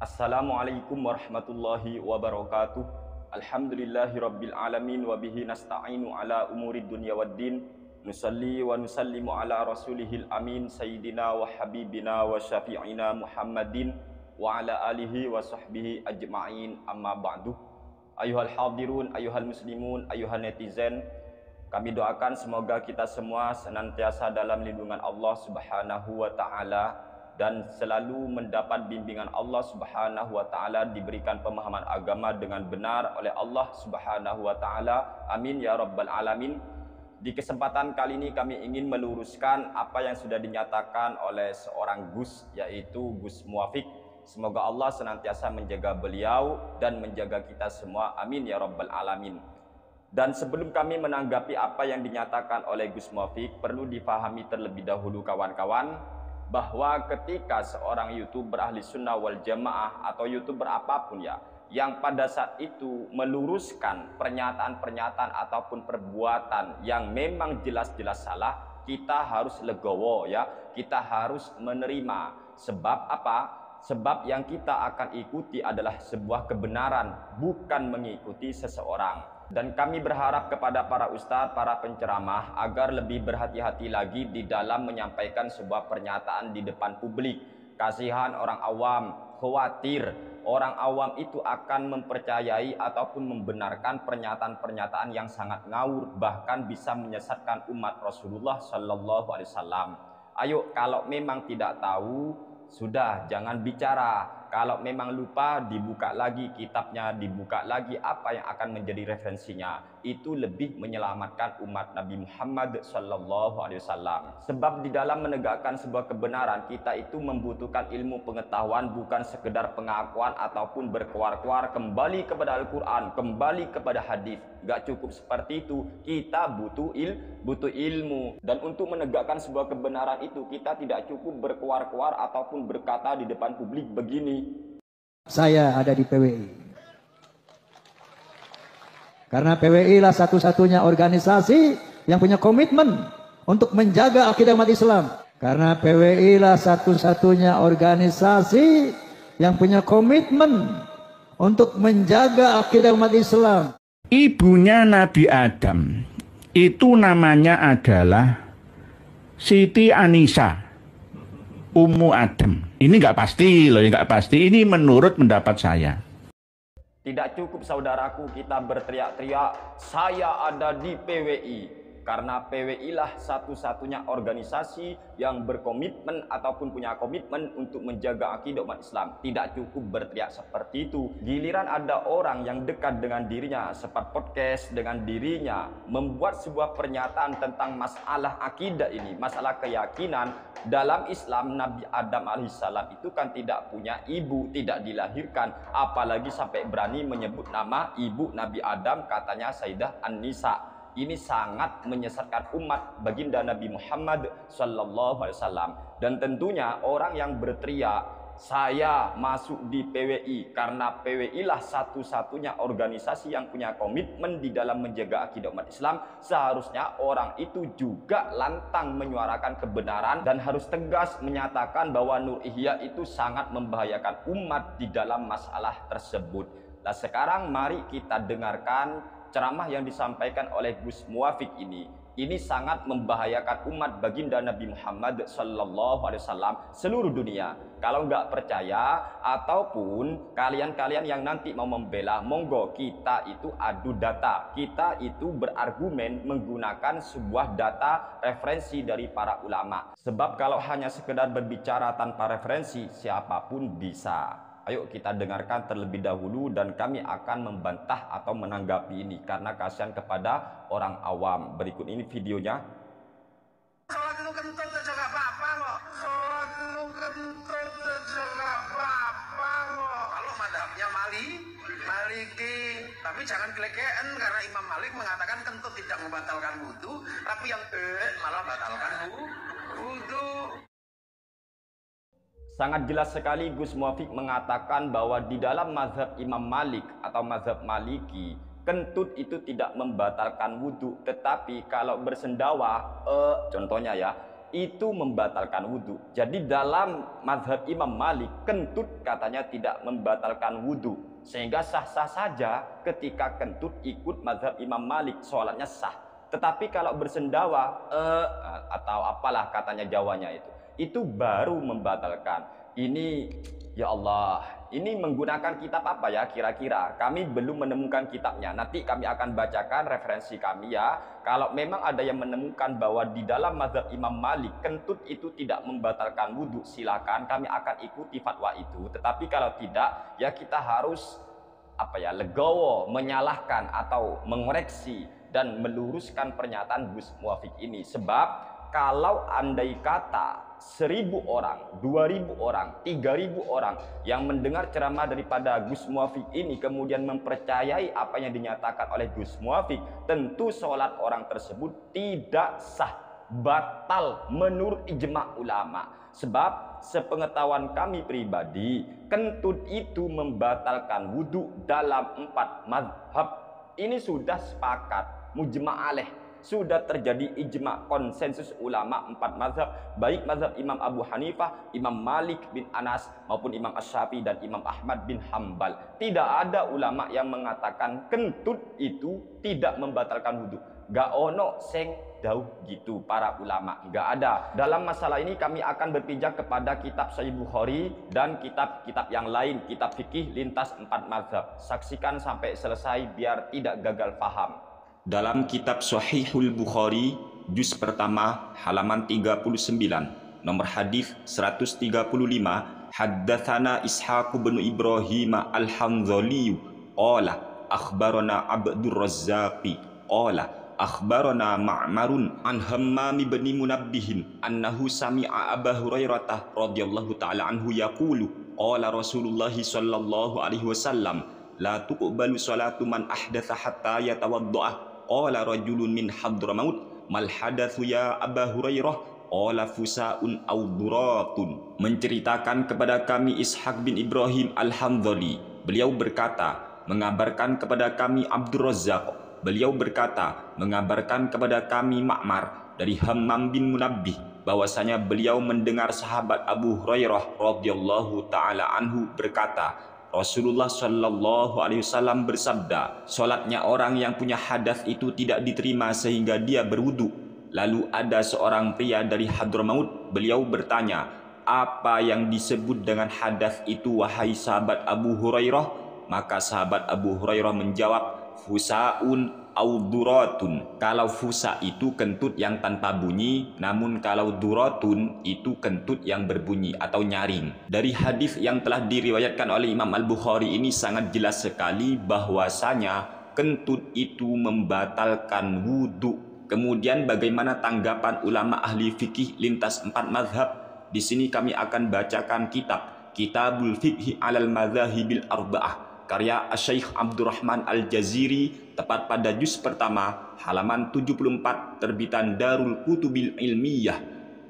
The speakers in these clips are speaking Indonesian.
Assalamualaikum warahmatullahi wabarakatuh. Alhamdulillahi rabbil alamin wa bihi nasta'inu ala umurid dunya waddin. Nusalli wa nusallimu ala rasulihil amin sayyidina wa habibina wa syafi'ina Muhammadin wa ala alihi wa sahbihi ajma'in, amma ba'du. Ayuhal hadirun, ayuhal muslimun, ayuhal netizen, kami doakan semoga kita semua senantiasa dalam lindungan Allah Subhanahu wa taala dan selalu mendapat bimbingan Allah Subhanahu wa taala, diberikan pemahaman agama dengan benar oleh Allah Subhanahu wa taala. Amin ya rabbal alamin. Di kesempatan kali ini kami ingin meluruskan apa yang sudah dinyatakan oleh seorang Gus, yaitu Gus Muwafiq. Semoga Allah senantiasa menjaga beliau dan menjaga kita semua. Amin ya rabbal alamin. Dan sebelum kami menanggapi apa yang dinyatakan oleh Gus Muwafiq, perlu difahami terlebih dahulu kawan-kawan, bahwa ketika seorang YouTuber ahli sunnah wal jamaah atau YouTuber apapun ya, yang pada saat itu meluruskan pernyataan-pernyataan ataupun perbuatan yang memang jelas-jelas salah, kita harus legowo ya, kita harus menerima. Sebab apa? Sebab yang kita akan ikuti adalah sebuah kebenaran, bukan mengikuti seseorang. Dan kami berharap kepada para ustadz, para penceramah agar lebih berhati-hati lagi di dalam menyampaikan sebuah pernyataan di depan publik. Kasihan orang awam, khawatir orang awam itu akan mempercayai ataupun membenarkan pernyataan-pernyataan yang sangat ngawur, bahkan bisa menyesatkan umat Rasulullah Sallallahu Alaihi Wasallam. Ayo, kalau memang tidak tahu, sudah jangan bicara. Kalau memang lupa, dibuka lagi kitabnya, dibuka lagi apa yang akan menjadi referensinya. Itu lebih menyelamatkan umat Nabi Muhammad Sallallahu Alaihi Wasallam. Sebab di dalam menegakkan sebuah kebenaran, kita itu membutuhkan ilmu pengetahuan, bukan sekedar pengakuan ataupun berkuar-kuar. Kembali kepada Al-Quran, kembali kepada hadis. Gak cukup seperti itu, kita butuh ilmu. Dan untuk menegakkan sebuah kebenaran itu, kita tidak cukup berkuar-kuar ataupun berkata di depan publik begini: saya ada di PWI. Karena PWI lah satu-satunya organisasi yang punya komitmen untuk menjaga akidah umat Islam. Karena PWI lah satu-satunya organisasi yang punya komitmen untuk menjaga akidah umat Islam. Ibunya Nabi Adam itu namanya adalah Siti Anisa, Ummu Adam. Ini nggak pasti loh, nggak pasti. Ini menurut pendapat saya. Tidak cukup saudaraku kita berteriak-teriak saya ada di PWI, karena PWI lah satu-satunya organisasi yang berkomitmen ataupun punya komitmen untuk menjaga akidah umat Islam. Tidak cukup berteriak seperti itu. Giliran ada orang yang dekat dengan dirinya, sempat podcast dengan dirinya, membuat sebuah pernyataan tentang masalah akidah ini, masalah keyakinan. Dalam Islam, Nabi Adam alaihissalam itu kan tidak punya ibu, tidak dilahirkan, apalagi sampai berani menyebut nama ibu Nabi Adam, katanya Sayyidah An-Nisa. Ini sangat menyesatkan umat baginda Nabi Muhammad Sallallahu Alaihi Wasallam. Dan tentunya orang yang berteriak saya masuk di PWI karena PWI lah satu-satunya organisasi yang punya komitmen di dalam menjaga akidah umat Islam, seharusnya orang itu juga lantang menyuarakan kebenaran dan harus tegas menyatakan bahwa Nur Ihya itu sangat membahayakan umat di dalam masalah tersebut. Nah, sekarang mari kita dengarkan ceramah yang disampaikan oleh Gus Muwafiq ini. Ini sangat membahayakan umat baginda Nabi Muhammad Sallallahu Alaihi Wasallam seluruh dunia. Kalau nggak percaya ataupun kalian-kalian yang nanti mau membela, monggo kita itu adu data. Kita itu berargumen menggunakan sebuah data referensi dari para ulama. Sebab kalau hanya sekedar berbicara tanpa referensi, siapapun bisa. Ayo kita dengarkan terlebih dahulu dan kami akan membantah atau menanggapi ini karena kasihan kepada orang awam. Berikut ini videonya. Sholat itu kentut aja gak apa-apa kok. Sholat itu kentut aja gak apa-apa kok. Kalau madhabnya Maliki. Tapi jangan kelekeen karena Imam Malik mengatakan kentut tidak membatalkan wudhu. Tapi yang malah membatalkan wudhu. Sangat jelas sekali Gus Muwafiq mengatakan bahwa di dalam mazhab Imam Malik atau mazhab Maliki, kentut itu tidak membatalkan wudhu. Tetapi kalau bersendawa, contohnya ya, itu membatalkan wudhu. Jadi dalam mazhab Imam Malik, kentut katanya tidak membatalkan wudhu, sehingga sah-sah saja ketika kentut ikut mazhab Imam Malik, sholatnya sah. Tetapi kalau bersendawa atau apalah katanya Jawanya itu baru membatalkan. Ini ya Allah, ini menggunakan kitab apa ya kira-kira? Kami belum menemukan kitabnya. Nanti kami akan bacakan referensi kami ya. Kalau memang ada yang menemukan bahwa di dalam mazhab Imam Malik kentut itu tidak membatalkan wudhu, silakan, kami akan ikuti fatwa itu. Tetapi kalau tidak, ya kita harus legowo, menyalahkan atau mengoreksi dan meluruskan pernyataan Gus Muwafiq ini. Sebab kalau andai kata 1000 orang, 2000 orang, 3000 orang yang mendengar ceramah daripada Gus Muwafiq ini kemudian mempercayai apa yang dinyatakan oleh Gus Muwafiq, tentu sholat orang tersebut tidak sah, batal menurut ijma ulama. Sebab sepengetahuan kami pribadi, kentut itu membatalkan wudhu dalam 4 mazhab. Ini sudah sepakat, mujma' alaih, sudah terjadi ijma konsensus ulama 4 mazhab, baik mazhab Imam Abu Hanifah, Imam Malik bin Anas maupun Imam Asy-Syafi'i dan Imam Ahmad bin Hambal. Tidak ada ulama yang mengatakan kentut itu tidak membatalkan wudhu. Gak ono sing dauh gitu para ulama, gak ada. Dalam masalah ini kami akan berpijak kepada kitab Sahih Bukhari dan kitab-kitab yang lain, kitab fikih lintas 4 mazhab. Saksikan sampai selesai biar tidak gagal paham. Dalam kitab Sahihul Bukhari, juz pertama, halaman 39, nomor hadis 135, haddatsana Ishaq bin Ibrahim al-Hanzali, qala akhbarana Abdur Razzaqi, qala akhbarana Ma'marun an Hammam bin Munabbih annahu sami'a Abu Hurairah radhiyallahu ta'ala anhu yaqulu, qala Rasulullah sallallahu alaihi wasallam, la tuqbalu salatu man ahdatsa hatta yatawaddaa. Qala rajulun min Hadramaut, mal hadatsu ya Abu Hurairah? Qala fusaun aw duratun. Menceritakan kepada kami Ishaq bin Ibrahim al-Hanzali, beliau berkata, mengabarkan kepada kami Abdur Razzaq, beliau berkata, mengabarkan kepada kami Ma'mar dari Hammam bin Munabbih, bahwasanya beliau mendengar sahabat Abu Hurairah radhiyallahu taala anhu berkata, Rasulullah Shallallahu Alaihi Wasallam bersabda, solatnya orang yang punya hadas itu tidak diterima sehingga dia berwudu. Lalu ada seorang pria dari Hadramaut, beliau bertanya, apa yang disebut dengan hadas itu wahai sahabat Abu Hurairah? Maka sahabat Abu Hurairah menjawab, fusaun au duratun. Kalau fusa itu kentut yang tanpa bunyi, namun kalau duratun itu kentut yang berbunyi atau nyaring. Dari hadis yang telah diriwayatkan oleh Imam Al-Bukhari ini sangat jelas sekali bahwasanya kentut itu membatalkan wudhu. Kemudian bagaimana tanggapan ulama ahli fikih lintas 4 mazhab? Di sini kami akan bacakan Kitabul Fiqhi alal Madzahibil Arba'ah, karya Syekh Abdurrahman Al-Jaziri, tepat pada juz pertama, halaman 74, terbitan Darul Kutubil Ilmiyah.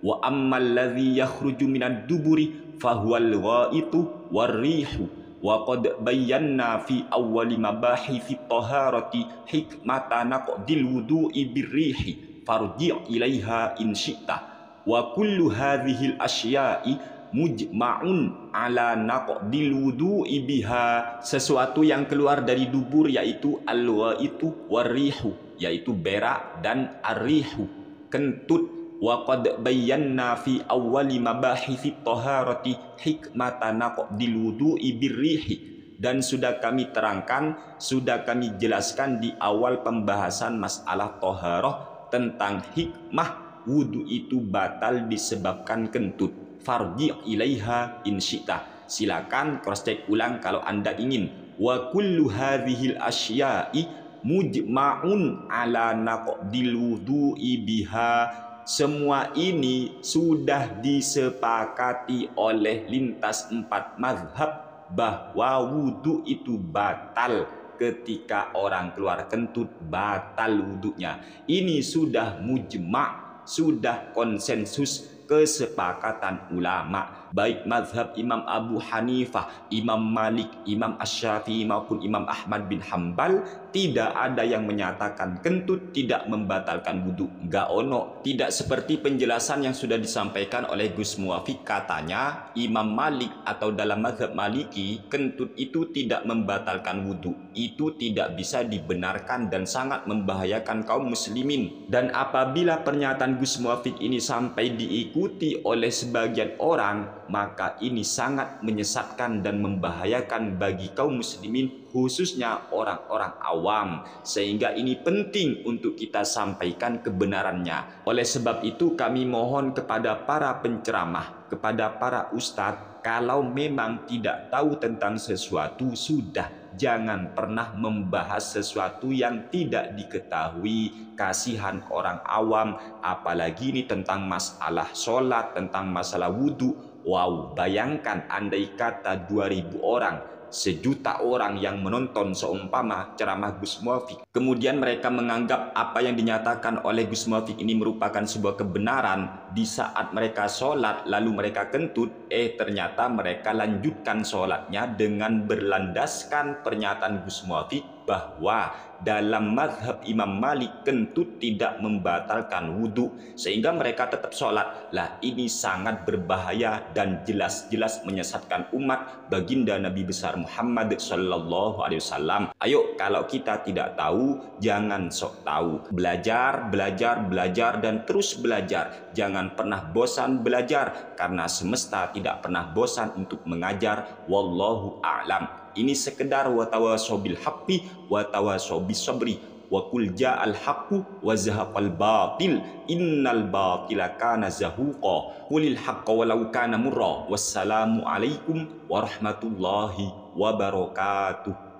Wa ammal ladzi yakhruju minad duburi fahuwal ghaitu warrihu. Wa qad bayyana fi awwali mabahitsi taharati hikmata naqdil wudu'i birrihi farji' ilaiha in syi'ta. Wa kullu hadhil asya'i mujma'un ala naqdil wudu'i biha. Sesuatu yang keluar dari dubur yaitu al-ghaitu warrihu, yaitu berak dan arrihu, kentut. Wa qad bayyana fi awwali mabahitsi taharati hikmata naqdil wudu'i birrihi. Dan sudah kami terangkan, sudah kami jelaskan di awal pembahasan masalah taharah tentang hikmah wudu itu batal disebabkan kentut. Farji' ilaiha in syi'ta. Silakan cross check ulang kalau Anda ingin. Wa kullu hadhil asya'i mujma'un ala naqdil wudu'i biha. Semua ini sudah disepakati oleh lintas 4 mazhab bahwa wudu itu batal ketika orang keluar kentut, batal wudunya. Ini sudah mujma', sudah konsensus kesepakatan ulama. baik mazhab Imam Abu Hanifah, Imam Malik, Imam Asy-Syafi'i maupun Imam Ahmad bin Hambal, tidak ada yang menyatakan kentut tidak membatalkan wudu. Enggak ono. Tidak seperti penjelasan yang sudah disampaikan oleh Gus Muwafiq, katanya Imam Malik atau dalam mazhab Maliki kentut itu tidak membatalkan wudu. Itu tidak bisa dibenarkan dan sangat membahayakan kaum muslimin. Dan apabila pernyataan Gus Muwafiq ini sampai diikuti oleh sebagian orang, maka ini sangat menyesatkan dan membahayakan bagi kaum muslimin, khususnya orang-orang awam. Sehingga ini penting untuk kita sampaikan kebenarannya. Oleh sebab itu kami mohon kepada para penceramah, kepada para ustadz, kalau memang tidak tahu tentang sesuatu, sudah jangan pernah membahas sesuatu yang tidak diketahui. Kasihan orang awam, apalagi ini tentang masalah sholat, tentang masalah wudhu. Wow, bayangkan andai kata 2000 orang, 1.000.000 orang yang menonton seumpama ceramah Gus Muwafiq, kemudian mereka menganggap apa yang dinyatakan oleh Gus Muwafiq ini merupakan sebuah kebenaran. Di saat mereka sholat lalu mereka kentut, ternyata mereka lanjutkan sholatnya dengan berlandaskan pernyataan Gus Muwafiq bahwa dalam mazhab Imam Malik kentut tidak membatalkan wudhu, sehingga mereka tetap sholat. Lah, ini sangat berbahaya dan jelas-jelas menyesatkan umat baginda Nabi besar Muhammad Sallallahu Alaihi Wasallam. Ayo, kalau kita tidak tahu, jangan sok tahu. Belajar, belajar, belajar, dan terus belajar. Jangan pernah bosan belajar, karena semesta tidak pernah bosan untuk mengajar. Wallahu a'lam. Ini sekedar watawasaw bil haqqi watawasaw bis sabri wa qul ja'al haqqu wa zahaqal batil innal batila kana zahuqa qulil haqqa walau kana murra. Wassalamu alaikum warahmatullahi wabarakatuh.